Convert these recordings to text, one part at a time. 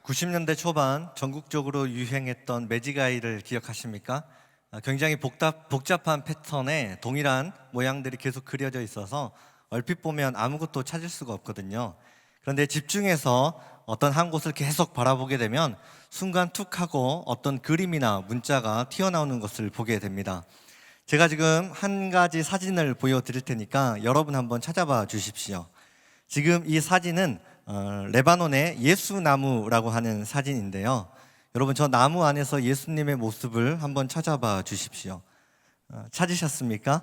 90년대 초반 전국적으로 유행했던 매직아이를 기억하십니까? 굉장히 복잡한 패턴에 동일한 모양들이 계속 그려져 있어서 얼핏 보면 아무것도 찾을 수가 없거든요. 그런데 집중해서 어떤 한 곳을 계속 바라보게 되면 순간 툭 하고 어떤 그림이나 문자가 튀어나오는 것을 보게 됩니다. 제가 지금 한 가지 사진을 보여드릴 테니까 여러분 한번 찾아봐 주십시오. 지금 이 사진은 레바논의 예수나무라고 하는 사진인데요. 여러분, 저 나무 안에서 예수님의 모습을 한번 찾아봐 주십시오. 찾으셨습니까?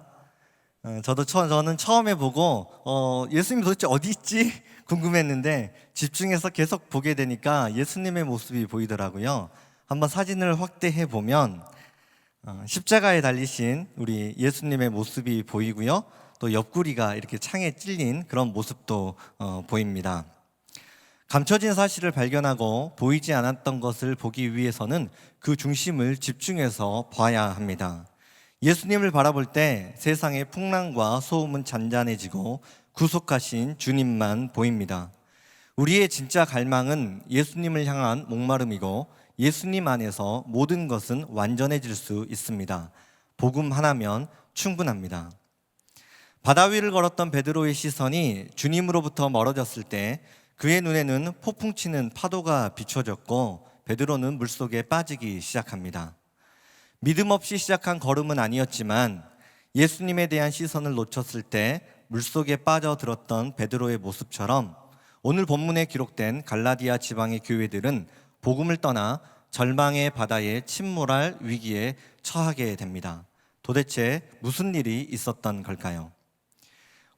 저는 처음에 보고 예수님 도대체 어디 있지? 궁금했는데 집중해서 계속 보게 되니까 예수님의 모습이 보이더라고요. 한번 사진을 확대해 보면 십자가에 달리신 우리 예수님의 모습이 보이고요. 또 옆구리가 이렇게 창에 찔린 그런 모습도 보입니다. 감춰진 사실을 발견하고 보이지 않았던 것을 보기 위해서는 그 중심을 집중해서 봐야 합니다. 예수님을 바라볼 때 세상의 풍랑과 소음은 잔잔해지고 구속하신 주님만 보입니다. 우리의 진짜 갈망은 예수님을 향한 목마름이고 예수님 안에서 모든 것은 완전해질 수 있습니다. 복음 하나면 충분합니다. 바다 위를 걸었던 베드로의 시선이 주님으로부터 멀어졌을 때 그의 눈에는 폭풍 치는 파도가 비춰졌고 베드로는 물속에 빠지기 시작합니다. 믿음 없이 시작한 걸음은 아니었지만 예수님에 대한 시선을 놓쳤을 때 물속에 빠져들었던 베드로의 모습처럼 오늘 본문에 기록된 갈라디아 지방의 교회들은 복음을 떠나 절망의 바다에 침몰할 위기에 처하게 됩니다. 도대체 무슨 일이 있었던 걸까요?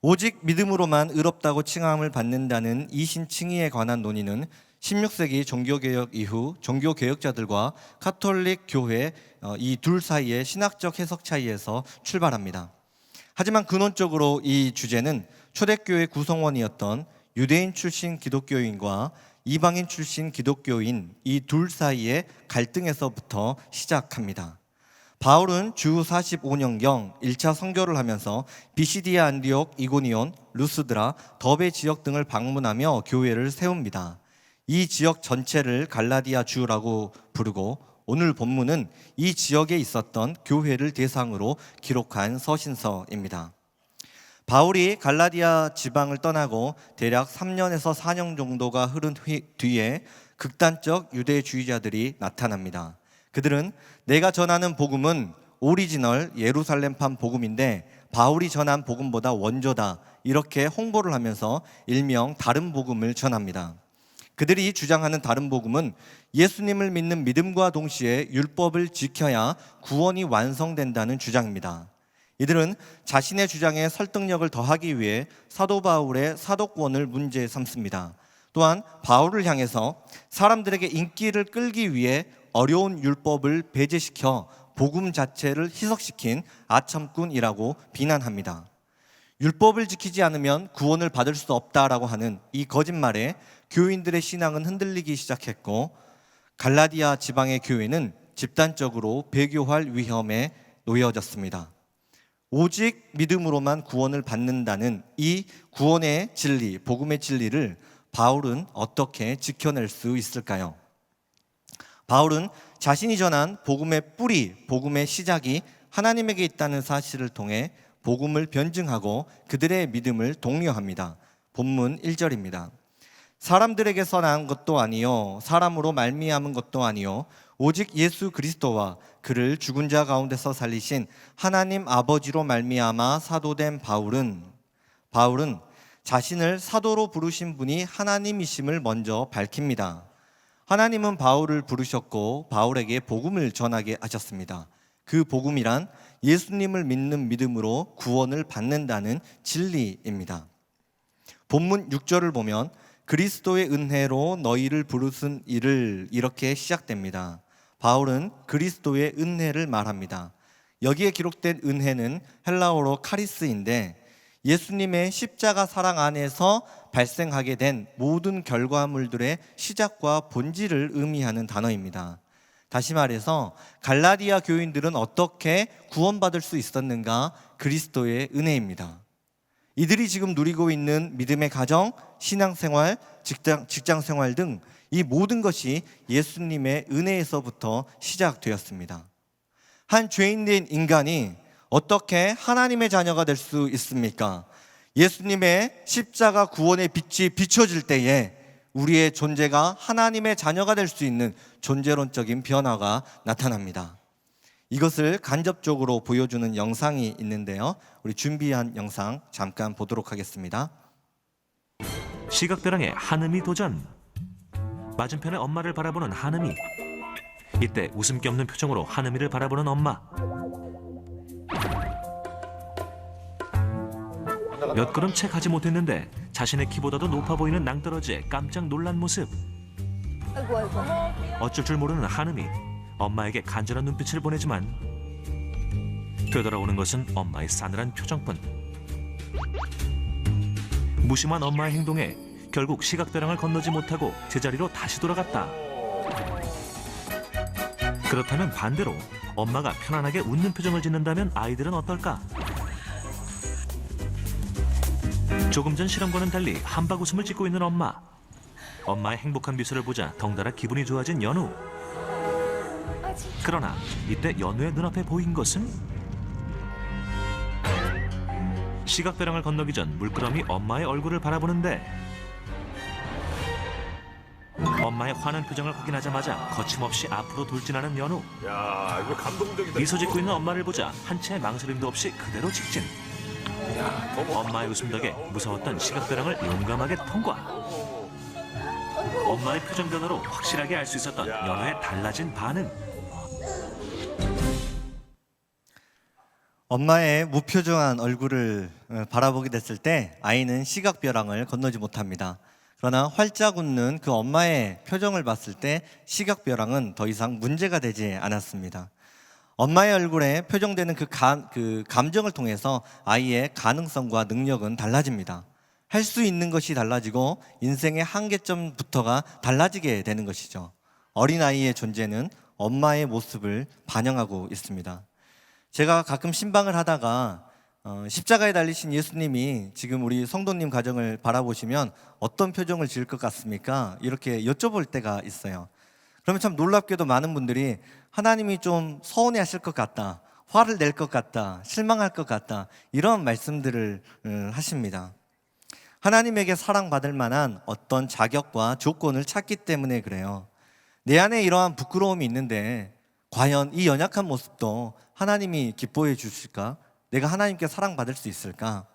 오직 믿음으로만 의롭다고 칭함을 받는다는 이신칭의에 관한 논의는 16세기 종교개혁 이후 종교개혁자들과 카톨릭 교회 이 둘 사이의 신학적 해석 차이에서 출발합니다. 하지만 근원적으로 이 주제는 초대교회 구성원이었던 유대인 출신 기독교인과 이방인 출신 기독교인 이 둘 사이의 갈등에서부터 시작합니다. 바울은 주 45년경 1차 선교를 하면서 비시디아 안디옥, 이고니온, 루스드라, 더베 지역 등을 방문하며 교회를 세웁니다. 이 지역 전체를 갈라디아 주라고 부르고 오늘 본문은 이 지역에 있었던 교회를 대상으로 기록한 서신서입니다. 바울이 갈라디아 지방을 떠나고 대략 3년에서 4년 정도가 흐른 뒤에 극단적 유대주의자들이 나타납니다. 그들은 내가 전하는 복음은 오리지널 예루살렘판 복음인데 바울이 전한 복음보다 원조다, 이렇게 홍보를 하면서 일명 다른 복음을 전합니다. 그들이 주장하는 다른 복음은 예수님을 믿는 믿음과 동시에 율법을 지켜야 구원이 완성된다는 주장입니다. 이들은 자신의 주장에 설득력을 더하기 위해 사도 바울의 사도권을 문제 삼습니다. 또한 바울을 향해서 사람들에게 인기를 끌기 위해 어려운 율법을 배제시켜 복음 자체를 희석시킨 아첨꾼이라고 비난합니다. 율법을 지키지 않으면 구원을 받을 수 없다라고 하는 이 거짓말에 교인들의 신앙은 흔들리기 시작했고 갈라디아 지방의 교회는 집단적으로 배교할 위험에 놓여졌습니다. 오직 믿음으로만 구원을 받는다는 이 구원의 진리, 복음의 진리를 바울은 어떻게 지켜낼 수 있을까요? 바울은 자신이 전한 복음의 뿌리, 복음의 시작이 하나님에게 있다는 사실을 통해 복음을 변증하고 그들의 믿음을 독려합니다. 본문 1절입니다. 사람들에게서 난 것도 아니요 사람으로 말미암은 것도 아니요 오직 예수 그리스도와 그를 죽은 자 가운데서 살리신 하나님 아버지로 말미암아 사도된 바울은 자신을 사도로 부르신 분이 하나님이심을 먼저 밝힙니다. 하나님은 바울을 부르셨고 바울에게 복음을 전하게 하셨습니다. 그 복음이란 예수님을 믿는 믿음으로 구원을 받는다는 진리입니다. 본문 6절을 보면 그리스도의 은혜로 너희를 부르신 이를 이렇게 시작됩니다. 바울은 그리스도의 은혜를 말합니다. 여기에 기록된 은혜는 헬라어로 카리스인데 예수님의 십자가 사랑 안에서 발생하게 된 모든 결과물들의 시작과 본질을 의미하는 단어입니다. 다시 말해서 갈라디아 교인들은 어떻게 구원받을 수 있었는가? 그리스도의 은혜입니다. 이들이 지금 누리고 있는 믿음의 가정, 신앙생활, 직장생활 등 이 모든 것이 예수님의 은혜에서부터 시작되었습니다. 한 죄인된 인간이 어떻게 하나님의 자녀가 될 수 있습니까? 예수님의 십자가 구원의 빛이 비춰질 때에 우리의 존재가 하나님의 자녀가 될 수 있는 존재론적인 변화가 나타납니다. 이것을 간접적으로 보여주는 영상이 있는데요. 우리 준비한 영상 잠깐 보도록 하겠습니다. 시각벼랑의 한음이 도전. 맞은편에 엄마를 바라보는 한음이. 이때 웃음기 없는 표정으로 한음이를 바라보는 엄마. 몇 걸음 채 가지 못했는데 자신의 키보다도 높아 보이는 낭떠러지에 깜짝 놀란 모습. 아이고 아이고. 어쩔 줄 모르는 한음이 엄마에게 간절한 눈빛을 보내지만 되돌아오는 것은 엄마의 싸늘한 표정뿐. 무심한 엄마의 행동에 결국 시각벼랑을 건너지 못하고 제자리로 다시 돌아갔다. 그렇다면 반대로 엄마가 편안하게 웃는 표정을 짓는다면 아이들은 어떨까? 조금 전 실험과는 달리 한박 웃음을 짓고 있는 엄마. 엄마의 행복한 미소를 보자 덩달아 기분이 좋아진 연우. 그러나 이때 연우의 눈앞에 보인 것은 시각벼랑을 건너기 전 물끄러미 엄마의 얼굴을 바라보는데 엄마의 환한 표정을 확인하자마자 거침없이 앞으로 돌진하는 연우. 야, 이거 감동적이다. 미소 짓고 있는 엄마를 보자 한 채의 망설임도 없이 그대로 직진. 엄마의 웃음 덕에 무서웠던 시각벼랑을 용감하게 통과. 엄마의 표정 변화로 확실하게 알 수 있었던 연우의 달라진 반응. 엄마의 무표정한 얼굴을 바라보게 됐을 때 아이는 시각벼랑을 건너지 못합니다. 그러나 활짝 웃는 그 엄마의 표정을 봤을 때 시각벼랑은 더 이상 문제가 되지 않았습니다. 엄마의 얼굴에 표정되는 그 감정을 통해서 아이의 가능성과 능력은 달라집니다. 할 수 있는 것이 달라지고 인생의 한계점부터가 달라지게 되는 것이죠. 어린아이의 존재는 엄마의 모습을 반영하고 있습니다. 제가 가끔 신방을 하다가 십자가에 달리신 예수님이 지금 우리 성도님 가정을 바라보시면 어떤 표정을 지을 것 같습니까? 이렇게 여쭤볼 때가 있어요. 그러면 참 놀랍게도 많은 분들이 하나님이 좀 서운해 하실 것 같다, 화를 낼 것 같다, 실망할 것 같다, 이런 말씀들을 하십니다. 하나님에게 사랑받을 만한 어떤 자격과 조건을 찾기 때문에 그래요. 내 안에 이러한 부끄러움이 있는데 과연 이 연약한 모습도 하나님이 기뻐해 주실까? 내가 하나님께 사랑받을 수 있을까?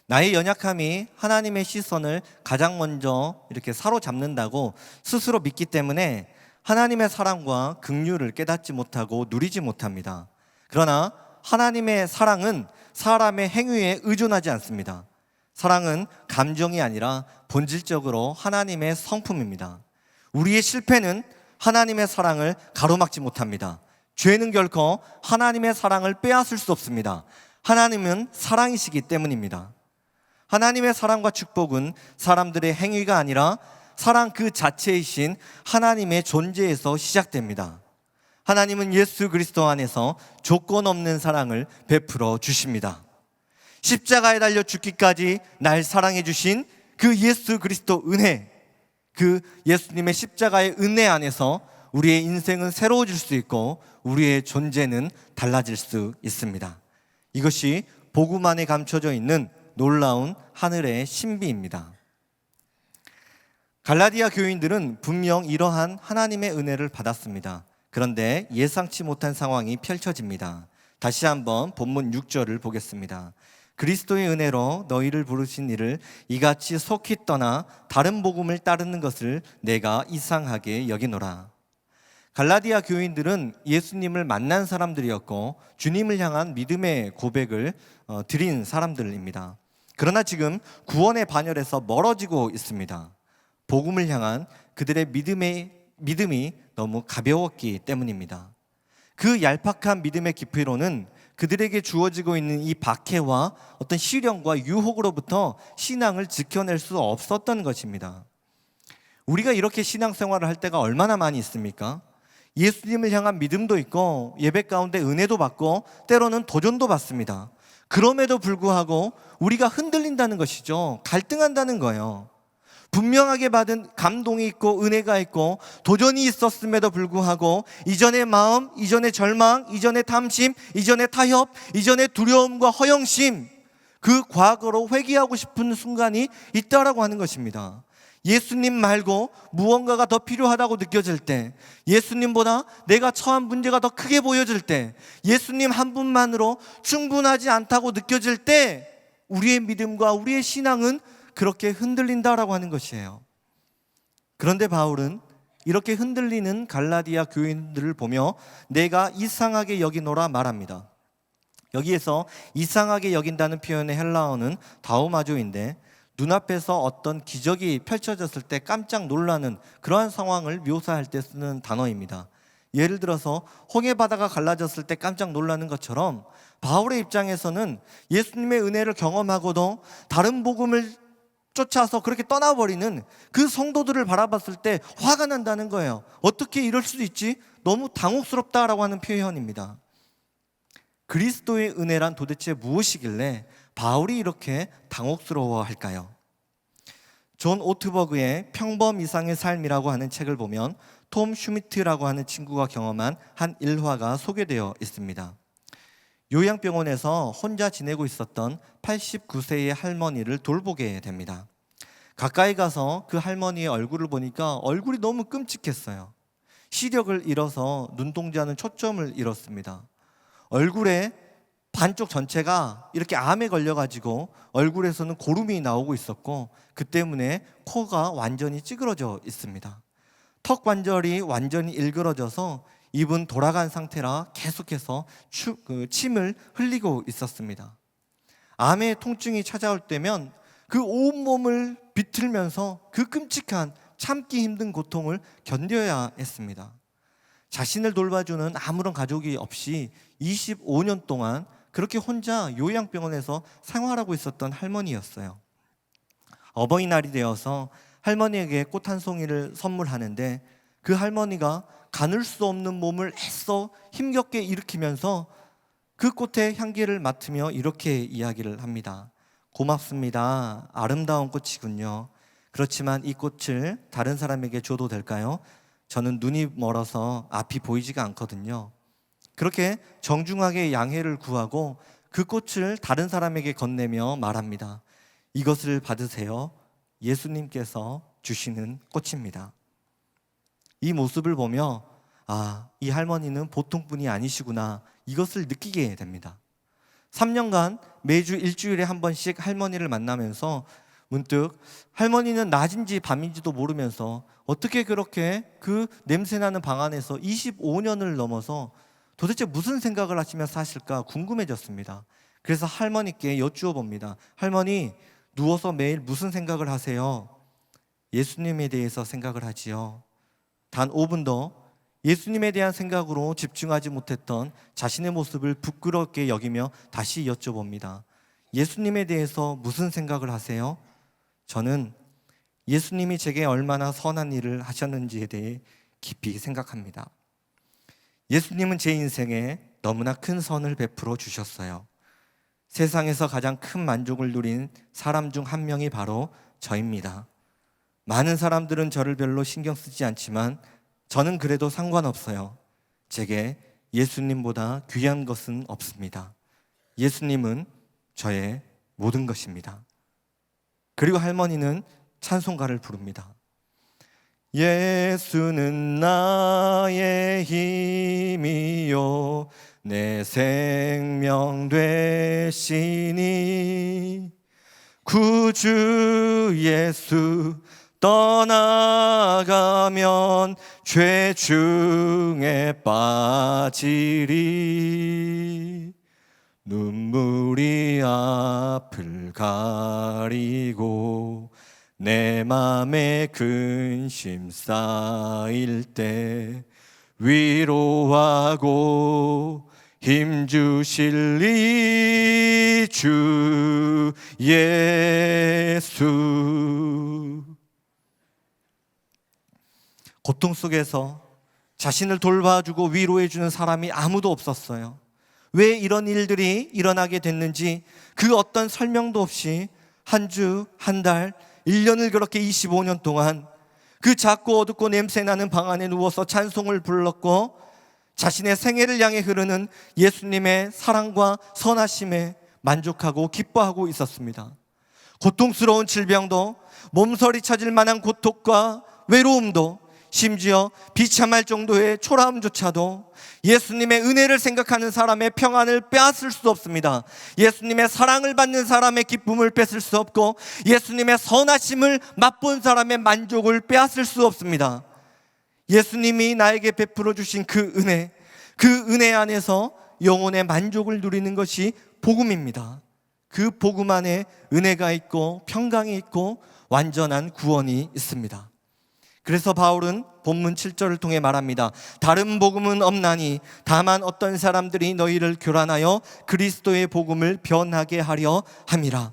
나의 연약함이 하나님의 시선을 가장 먼저 이렇게 사로잡는다고 스스로 믿기 때문에 하나님의 사랑과 긍휼을 깨닫지 못하고 누리지 못합니다. 그러나 하나님의 사랑은 사람의 행위에 의존하지 않습니다. 사랑은 감정이 아니라 본질적으로 하나님의 성품입니다. 우리의 실패는 하나님의 사랑을 가로막지 못합니다. 죄는 결코 하나님의 사랑을 빼앗을 수 없습니다. 하나님은 사랑이시기 때문입니다. 하나님의 사랑과 축복은 사람들의 행위가 아니라 사랑 그 자체이신 하나님의 존재에서 시작됩니다. 하나님은 예수 그리스도 안에서 조건 없는 사랑을 베풀어 주십니다. 십자가에 달려 죽기까지 날 사랑해 주신 그 예수 그리스도 은혜, 그 예수님의 십자가의 은혜 안에서 우리의 인생은 새로워질 수 있고 우리의 존재는 달라질 수 있습니다. 이것이 복음 안에 감춰져 있는 놀라운 하늘의 신비입니다. 갈라디아 교인들은 분명 이러한 하나님의 은혜를 받았습니다. 그런데 예상치 못한 상황이 펼쳐집니다. 다시 한번 본문 6절을 보겠습니다. 그리스도의 은혜로 너희를 부르신 이를 이같이 속히 떠나 다른 복음을 따르는 것을 내가 이상하게 여기노라. 갈라디아 교인들은 예수님을 만난 사람들이었고 주님을 향한 믿음의 고백을 드린 사람들입니다. 그러나 지금 구원의 반열에서 멀어지고 있습니다. 복음을 향한 그들의 믿음이 너무 가벼웠기 때문입니다. 그 얄팍한 믿음의 깊이로는 그들에게 주어지고 있는 이 박해와 어떤 시련과 유혹으로부터 신앙을 지켜낼 수 없었던 것입니다. 우리가 이렇게 신앙생활을 할 때가 얼마나 많이 있습니까? 예수님을 향한 믿음도 있고 예배 가운데 은혜도 받고 때로는 도전도 받습니다. 그럼에도 불구하고 우리가 흔들린다는 것이죠. 갈등한다는 거예요. 분명하게 받은 감동이 있고 은혜가 있고 도전이 있었음에도 불구하고 이전의 마음, 이전의 절망, 이전의 탐심, 이전의 타협, 이전의 두려움과 허영심, 그 과거로 회귀하고 싶은 순간이 있다라고 하는 것입니다. 예수님 말고 무언가가 더 필요하다고 느껴질 때, 예수님보다 내가 처한 문제가 더 크게 보여질 때, 예수님 한 분만으로 충분하지 않다고 느껴질 때 우리의 믿음과 우리의 신앙은 그렇게 흔들린다라고 하는 것이에요. 그런데 바울은 이렇게 흔들리는 갈라디아 교인들을 보며 내가 이상하게 여기노라 말합니다. 여기에서 이상하게 여긴다는 표현의 헬라어는 다오마조인데 눈앞에서 어떤 기적이 펼쳐졌을 때 깜짝 놀라는 그러한 상황을 묘사할 때 쓰는 단어입니다. 예를 들어서 홍해 바다가 갈라졌을 때 깜짝 놀라는 것처럼 바울의 입장에서는 예수님의 은혜를 경험하고도 다른 복음을 쫓아서 그렇게 떠나버리는 그 성도들을 바라봤을 때 화가 난다는 거예요. 어떻게 이럴 수 있지? 너무 당혹스럽다라고 하는 표현입니다. 그리스도의 은혜란 도대체 무엇이길래 바울이 이렇게 당혹스러워할까요? 존 오트버그의 평범 이상의 삶이라고 하는 책을 보면 톰 슈미트라고 하는 친구가 경험한 한 일화가 소개되어 있습니다. 요양병원에서 혼자 지내고 있었던 89세의 할머니를 돌보게 됩니다. 가까이 가서 그 할머니의 얼굴을 보니까 얼굴이 너무 끔찍했어요. 시력을 잃어서 눈동자는 초점을 잃었습니다. 얼굴에 반쪽 전체가 이렇게 암에 걸려가지고 얼굴에서는 고름이 나오고 있었고 그 때문에 코가 완전히 찌그러져 있습니다. 턱 관절이 완전히 일그러져서 입은 돌아간 상태라 계속해서 침을 흘리고 있었습니다. 암의 통증이 찾아올 때면 그 온몸을 비틀면서 그 끔찍한 참기 힘든 고통을 견뎌야 했습니다. 자신을 돌봐주는 아무런 가족이 없이 25년 동안 그렇게 혼자 요양병원에서 생활하고 있었던 할머니였어요. 어버이날이 되어서 할머니에게 꽃 한 송이를 선물하는데 그 할머니가 가눌 수 없는 몸을 애써 힘겹게 일으키면서 그 꽃의 향기를 맡으며 이렇게 이야기를 합니다. 고맙습니다. 아름다운 꽃이군요. 그렇지만 이 꽃을 다른 사람에게 줘도 될까요? 저는 눈이 멀어서 앞이 보이지가 않거든요. 그렇게 정중하게 양해를 구하고 그 꽃을 다른 사람에게 건네며 말합니다. 이것을 받으세요. 예수님께서 주시는 꽃입니다. 이 모습을 보며 이 할머니는 보통 분이 아니시구나, 이것을 느끼게 됩니다. 3년간 매주 일주일에 한 번씩 할머니를 만나면서 문득 할머니는 낮인지 밤인지도 모르면서 어떻게 그렇게 그 냄새나는 방 안에서 25년을 넘어서 도대체 무슨 생각을 하시며 사실까 궁금해졌습니다. 그래서 할머니께 여쭈어 봅니다. 할머니, 누워서 매일 무슨 생각을 하세요? 예수님에 대해서 생각을 하지요. 단 5분도 예수님에 대한 생각으로 집중하지 못했던 자신의 모습을 부끄럽게 여기며 다시 여쭤봅니다. 예수님에 대해서 무슨 생각을 하세요? 저는 예수님이 제게 얼마나 선한 일을 하셨는지에 대해 깊이 생각합니다. 예수님은 제 인생에 너무나 큰 선을 베풀어 주셨어요. 세상에서 가장 큰 만족을 누린 사람 중 한 명이 바로 저입니다. 많은 사람들은 저를 별로 신경 쓰지 않지만 저는 그래도 상관없어요. 제게 예수님보다 귀한 것은 없습니다. 예수님은 저의 모든 것입니다. 그리고 할머니는 찬송가를 부릅니다. 예수는 나의 힘이요 내 생명 되시니 구주 예수 떠나가면 죄 중에 빠지리 눈물이 앞을 가리고 내 맘에 근심 쌓일 때 위로하고 힘주실 이 주 예수. 고통 속에서 자신을 돌봐주고 위로해주는 사람이 아무도 없었어요. 왜 이런 일들이 일어나게 됐는지 그 어떤 설명도 없이 한 주, 한 달, 1년을 그렇게 25년 동안 그 작고 어둡고 냄새나는 방 안에 누워서 찬송을 불렀고 자신의 생애를 향해 흐르는 예수님의 사랑과 선하심에 만족하고 기뻐하고 있었습니다. 고통스러운 질병도, 몸서리 찾을 만한 고통과 외로움도, 심지어 비참할 정도의 초라함조차도 예수님의 은혜를 생각하는 사람의 평안을 빼앗을 수 없습니다. 예수님의 사랑을 받는 사람의 기쁨을 뺏을 수 없고 예수님의 선하심을 맛본 사람의 만족을 빼앗을 수 없습니다. 예수님이 나에게 베풀어 주신 그 은혜 안에서 영혼의 만족을 누리는 것이 복음입니다. 그 복음 안에 은혜가 있고 평강이 있고 완전한 구원이 있습니다. 그래서 바울은 본문 7절을 통해 말합니다. 다른 복음은 없나니 다만 어떤 사람들이 너희를 교란하여 그리스도의 복음을 변하게 하려 함이라.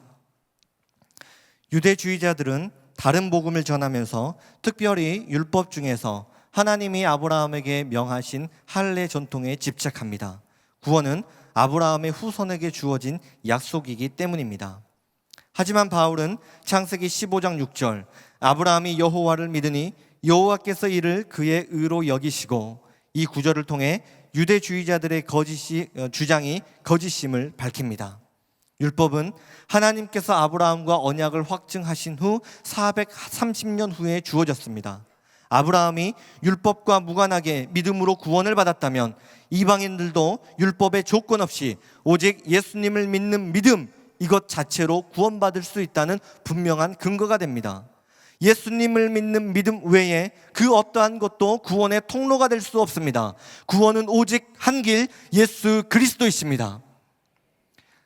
유대주의자들은 다른 복음을 전하면서 특별히 율법 중에서 하나님이 아브라함에게 명하신 할례 전통에 집착합니다. 구원은 아브라함의 후손에게 주어진 약속이기 때문입니다. 하지만 바울은 창세기 15장 6절 아브라함이 여호와를 믿으니 여호와께서 이를 그의 의로 여기시고, 이 구절을 통해 유대주의자들의 주장이 거짓임을 밝힙니다. 율법은 하나님께서 아브라함과 언약을 확증하신 후 430년 후에 주어졌습니다. 아브라함이 율법과 무관하게 믿음으로 구원을 받았다면 이방인들도 율법의 조건 없이 오직 예수님을 믿는 믿음, 이것 자체로 구원받을 수 있다는 분명한 근거가 됩니다. 예수님을 믿는 믿음 외에 그 어떠한 것도 구원의 통로가 될 수 없습니다. 구원은 오직 한 길, 예수 그리스도이십니다.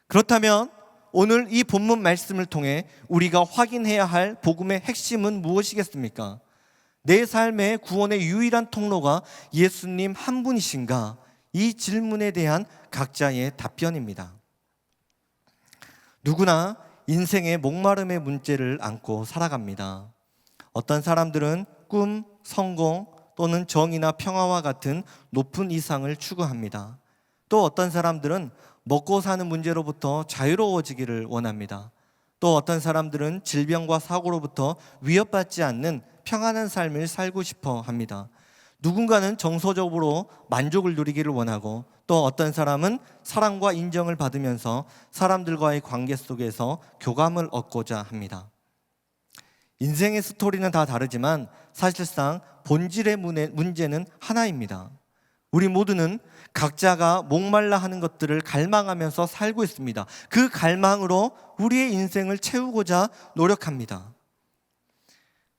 그렇다면 오늘 이 본문 말씀을 통해 우리가 확인해야 할 복음의 핵심은 무엇이겠습니까? 내 삶의 구원의 유일한 통로가 예수님 한 분이신가? 이 질문에 대한 각자의 답변입니다. 누구나 인생의 목마름의 문제를 안고 살아갑니다. 어떤 사람들은 꿈, 성공 또는 정의나 평화와 같은 높은 이상을 추구합니다. 또 어떤 사람들은 먹고 사는 문제로부터 자유로워지기를 원합니다. 또 어떤 사람들은 질병과 사고로부터 위협받지 않는 평안한 삶을 살고 싶어 합니다. 누군가는 정서적으로 만족을 누리기를 원하고, 또 어떤 사람은 사랑과 인정을 받으면서 사람들과의 관계 속에서 교감을 얻고자 합니다. 인생의 스토리는 다 다르지만 사실상 본질의 문제는 하나입니다. 우리 모두는 각자가 목말라 하는 것들을 갈망하면서 살고 있습니다. 그 갈망으로 우리의 인생을 채우고자 노력합니다.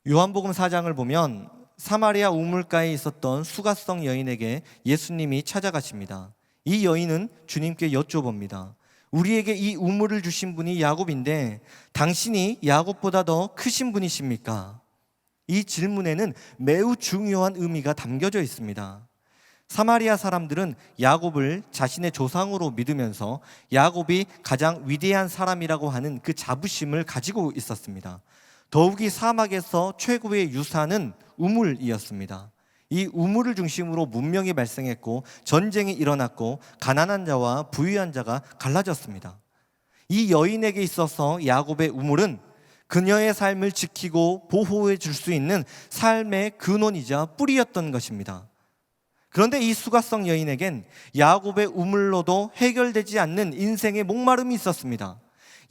요한복음 4장을 보면 사마리아 우물가에 있었던 수가성 여인에게 예수님이 찾아가십니다. 이 여인은 주님께 여쭤봅니다. 우리에게 이 우물을 주신 분이 야곱인데 당신이 야곱보다 더 크신 분이십니까? 이 질문에는 매우 중요한 의미가 담겨져 있습니다. 사마리아 사람들은 야곱을 자신의 조상으로 믿으면서 야곱이 가장 위대한 사람이라고 하는 그 자부심을 가지고 있었습니다. 더욱이 사막에서 최고의 유산은 우물이었습니다. 이 우물을 중심으로 문명이 발생했고 전쟁이 일어났고 가난한 자와 부유한 자가 갈라졌습니다. 이 여인에게 있어서 야곱의 우물은 그녀의 삶을 지키고 보호해 줄 수 있는 삶의 근원이자 뿌리였던 것입니다. 그런데 이 수가성 여인에겐 야곱의 우물로도 해결되지 않는 인생의 목마름이 있었습니다.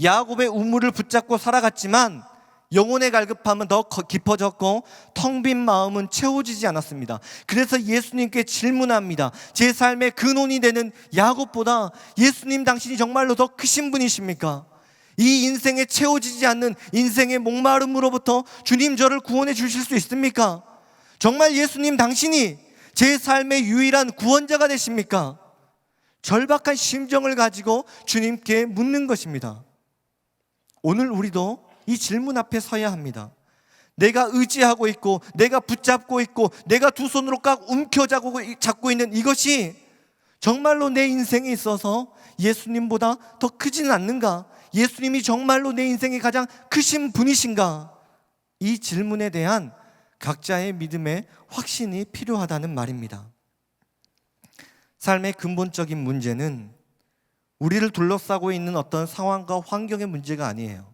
야곱의 우물을 붙잡고 살아갔지만 영혼의 갈급함은 더 깊어졌고 텅 빈 마음은 채워지지 않았습니다. 그래서 예수님께 질문합니다. 제 삶의 근원이 되는 야곱보다 예수님 당신이 정말로 더 크신 분이십니까? 이 인생에 채워지지 않는 인생의 목마름으로부터 주님 저를 구원해 주실 수 있습니까? 정말 예수님 당신이 제 삶의 유일한 구원자가 되십니까? 절박한 심정을 가지고 주님께 묻는 것입니다. 오늘 우리도 이 질문 앞에 서야 합니다. 내가 의지하고 있고 내가 붙잡고 있고 내가 두 손으로 꽉 잡고 있는 이것이 정말로 내 인생에 있어서 예수님보다 더 크지는 않는가? 예수님이 정말로 내 인생에 가장 크신 분이신가? 이 질문에 대한 각자의 믿음의 확신이 필요하다는 말입니다. 삶의 근본적인 문제는 우리를 둘러싸고 있는 어떤 상황과 환경의 문제가 아니에요.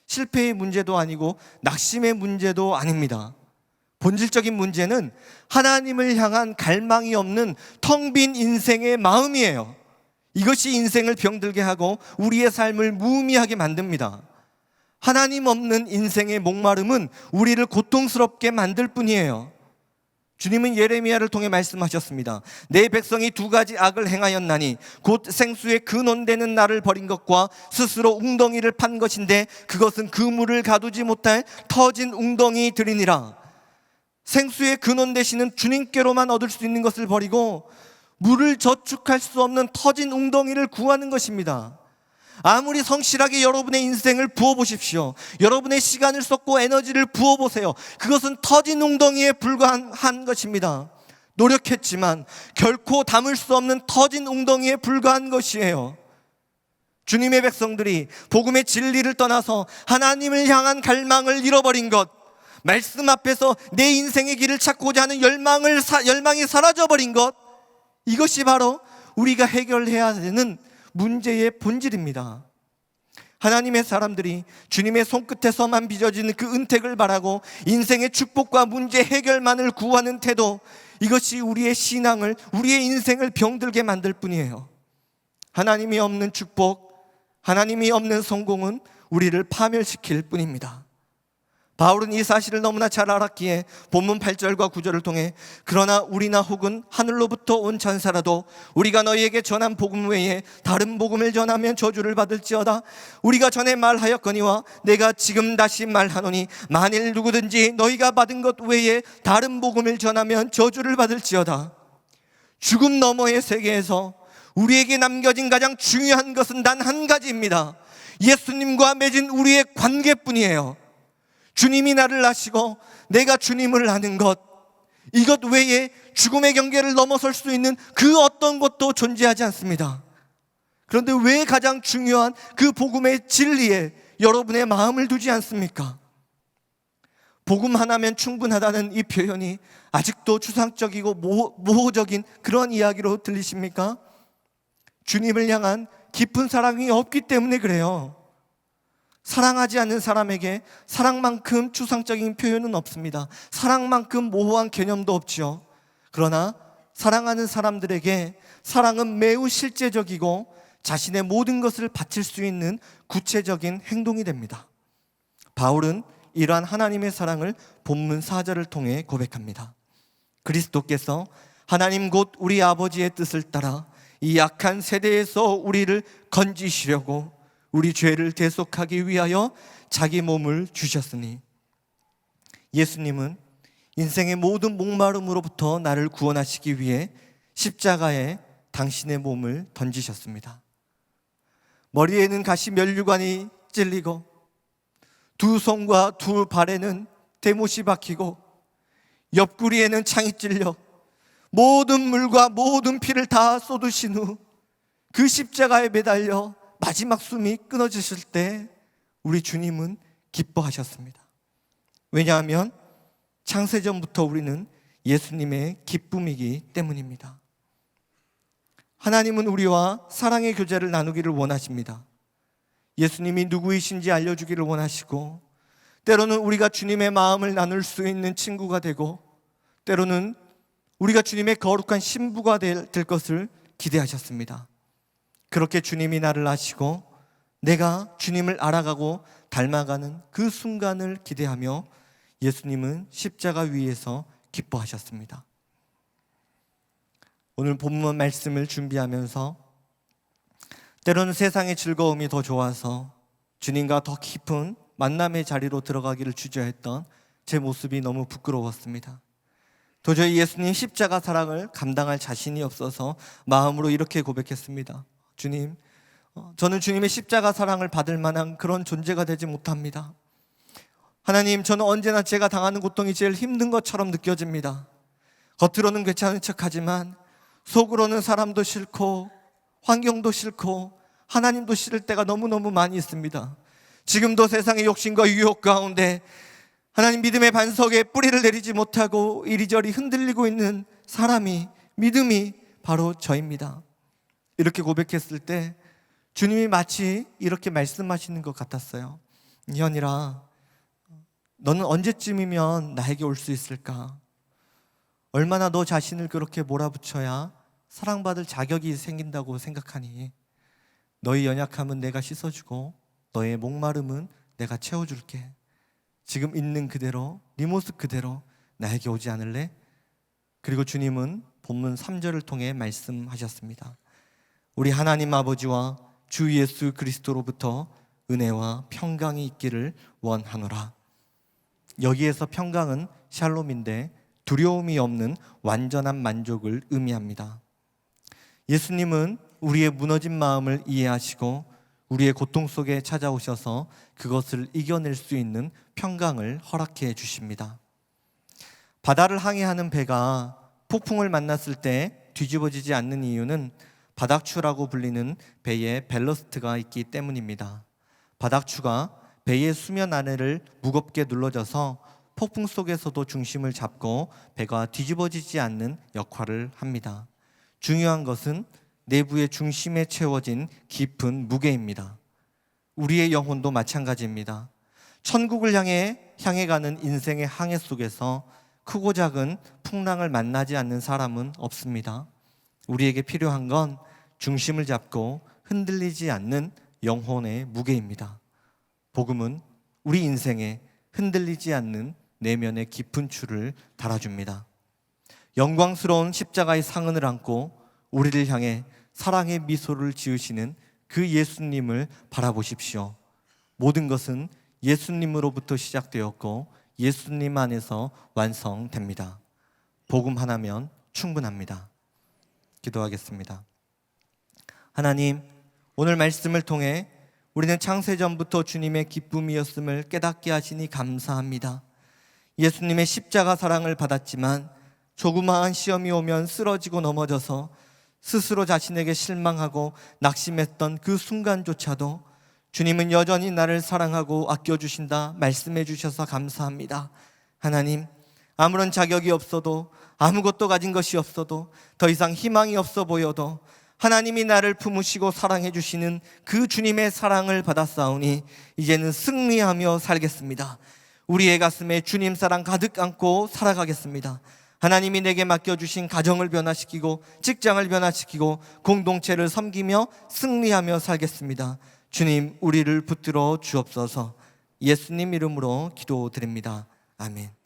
실패의 문제도 아니고 낙심의 문제도 아닙니다. 본질적인 문제는 하나님을 향한 갈망이 없는 텅 빈 인생의 마음이에요. 이것이 인생을 병들게 하고 우리의 삶을 무의미하게 만듭니다. 하나님 없는 인생의 목마름은 우리를 고통스럽게 만들 뿐이에요. 주님은 예레미야를 통해 말씀하셨습니다. 내 백성이 두 가지 악을 행하였나니 곧 생수의 근원되는 나를 버린 것과 스스로 웅덩이를 판 것인데 그것은 그물을 가두지 못할 터진 웅덩이들이니라. 생수의 근원 되시는 주님께로만 얻을 수 있는 것을 버리고 물을 저축할 수 없는 터진 웅덩이를 구하는 것입니다. 아무리 성실하게 여러분의 인생을 부어보십시오. 여러분의 시간을 쏟고 에너지를 부어보세요. 그것은 터진 웅덩이에 불과한 것입니다. 노력했지만 결코 담을 수 없는 터진 웅덩이에 불과한 것이에요. 주님의 백성들이 복음의 진리를 떠나서 하나님을 향한 잃어버린 것, 말씀 앞에서 내 인생의 길을 찾고자 하는 열망이 사라져버린 것, 이것이 바로 우리가 해결해야 되는 문제의 본질입니다. 하나님의 사람들이 주님의 손끝에서만 빚어지는 그 은택을 바라고 인생의 축복과 문제 해결만을 구하는 태도, 이것이 우리의 신앙을, 우리의 인생을 병들게 만들 뿐이에요. 하나님이 없는 축복, 하나님이 없는 성공은 우리를 파멸시킬 뿐입니다. 바울은 이 사실을 너무나 잘 알았기에 본문 8절과 9절을 통해 그러나 우리나 혹은 하늘로부터 온 천사라도 우리가 너희에게 전한 복음 외에 다른 복음을 전하면 저주를 받을지어다. 우리가 전에 말하였거니와 내가 지금 다시 말하노니 만일 누구든지 너희가 받은 것 외에 다른 복음을 전하면 저주를 받을지어다. 죽음 너머의 세계에서 우리에게 남겨진 가장 중요한 것은 단 한 가지입니다. 예수님과 맺은 우리의 관계뿐이에요. 주님이 나를 아시고 내가 주님을 아는 것, 이것 외에 죽음의 경계를 넘어설 수 있는 그 어떤 것도 존재하지 않습니다. 그런데 왜 가장 중요한 그 복음의 진리에 여러분의 마음을 두지 않습니까? 복음 하나면 충분하다는 이 표현이 아직도 추상적이고 모호적인 그런 이야기로 들리십니까? 주님을 향한 깊은 사랑이 없기 때문에 그래요. 사랑하지 않는 사람에게 사랑만큼 추상적인 표현은 없습니다. 사랑만큼 모호한 개념도 없지요. 그러나 사랑하는 사람들에게 사랑은 매우 실제적이고 자신의 모든 것을 바칠 수 있는 구체적인 행동이 됩니다. 바울은 이러한 하나님의 사랑을 본문 4절을 통해 고백합니다. 그리스도께서 하나님 곧 우리 아버지의 뜻을 따라 이 악한 세대에서 우리를 건지시려고 우리 죄를 대속하기 위하여 자기 몸을 주셨으니, 예수님은 인생의 모든 목마름으로부터 나를 구원하시기 위해 십자가에 당신의 몸을 던지셨습니다. 머리에는 가시 면류관이 찔리고 두 손과 두 발에는 대못이 박히고 옆구리에는 창이 찔려 모든 물과 모든 피를 다 쏟으신 후 그 십자가에 매달려 마지막 숨이 끊어지실 때 우리 주님은 기뻐하셨습니다. 왜냐하면 창세전부터 우리는 예수님의 기쁨이기 때문입니다. 하나님은 우리와 사랑의 교제를 나누기를 원하십니다. 예수님이 누구이신지 알려주기를 원하시고, 때로는 우리가 주님의 마음을 나눌 수 있는 친구가 되고, 때로는 우리가 주님의 거룩한 신부가 될 것을 기대하셨습니다. 그렇게 주님이 나를 아시고 내가 주님을 알아가고 닮아가는 그 순간을 기대하며 예수님은 십자가 위에서 기뻐하셨습니다. 오늘 본문 말씀을 준비하면서 때로는 세상의 즐거움이 더 좋아서 주님과 더 깊은 만남의 자리로 들어가기를 주저했던 제 모습이 너무 부끄러웠습니다. 도저히 예수님 십자가 사랑을 감당할 자신이 없어서 마음으로 이렇게 고백했습니다. 주님, 저는 주님의 십자가 사랑을 받을 만한 그런 존재가 되지 못합니다. 하나님, 저는 언제나 제가 당하는 고통이 제일 힘든 것처럼 느껴집니다. 겉으로는 괜찮은 척하지만 속으로는 사람도 싫고 환경도 싫고 하나님도 싫을 때가 너무너무 많이 있습니다. 지금도 세상의 욕심과 유혹 가운데 하나님 믿음의 반석에 뿌리를 내리지 못하고 이리저리 흔들리고 있는 믿음이 바로 저입니다. 이렇게 고백했을 때 주님이 마치 이렇게 말씀하시는 것 같았어요. 현이라, 너는 언제쯤이면 나에게 올 수 있을까? 얼마나 너 자신을 그렇게 몰아붙여야 사랑받을 자격이 생긴다고 생각하니? 너의 연약함은 내가 씻어주고 너의 목마름은 내가 채워줄게. 지금 있는 그대로, 네 모습 그대로 나에게 오지 않을래? 그리고 주님은 본문 3절을 통해 말씀하셨습니다. 우리 하나님 아버지와 주 예수 그리스도로부터 은혜와 평강이 있기를 원하노라. 여기에서 평강은 샬롬인데 두려움이 없는 완전한 만족을 의미합니다. 예수님은 우리의 무너진 마음을 이해하시고 우리의 고통 속에 찾아오셔서 그것을 이겨낼 수 있는 평강을 허락해 주십니다. 바다를 항해하는 배가 폭풍을 만났을 때 뒤집어지지 않는 이유는 바닥추라고 불리는 배에 벨러스트가 있기 때문입니다. 바닥추가 배의 수면 아래를 무겁게 눌러줘서 폭풍 속에서도 중심을 잡고 배가 뒤집어지지 않는 역할을 합니다. 중요한 것은 내부의 중심에 채워진 깊은 무게입니다. 우리의 영혼도 마찬가지입니다. 천국을 향해 가는 인생의 항해 속에서 크고 작은 풍랑을 만나지 않는 사람은 없습니다. 우리에게 필요한 건 중심을 잡고 흔들리지 않는 영혼의 무게입니다. 복음은 우리 인생에 흔들리지 않는 내면의 깊은 추를 달아줍니다. 영광스러운 십자가의 상흔을 안고 우리를 향해 사랑의 미소를 지으시는 그 예수님을 바라보십시오. 모든 것은 예수님으로부터 시작되었고 예수님 안에서 완성됩니다. 복음 하나면 충분합니다. 기도하겠습니다. 하나님, 오늘 말씀을 통해 우리는 창세전부터 주님의 기쁨이었음을 깨닫게 하시니 감사합니다. 예수님의 십자가 사랑을 받았지만 조그마한 시험이 오면 쓰러지고 넘어져서 스스로 자신에게 실망하고 낙심했던 그 순간조차도 주님은 여전히 나를 사랑하고 아껴주신다 말씀해 주셔서 감사합니다. 하나님, 아무런 자격이 없어도 아무것도 가진 것이 없어도 더 이상 희망이 없어 보여도 하나님이 나를 품으시고 사랑해 주시는 그 주님의 사랑을 받았사오니 이제는 승리하며 살겠습니다. 우리의 가슴에 주님 사랑 가득 안고 살아가겠습니다. 하나님이 내게 맡겨주신 가정을 변화시키고 직장을 변화시키고 공동체를 섬기며 승리하며 살겠습니다. 주님, 우리를 붙들어 주옵소서. 예수님 이름으로 기도드립니다. 아멘.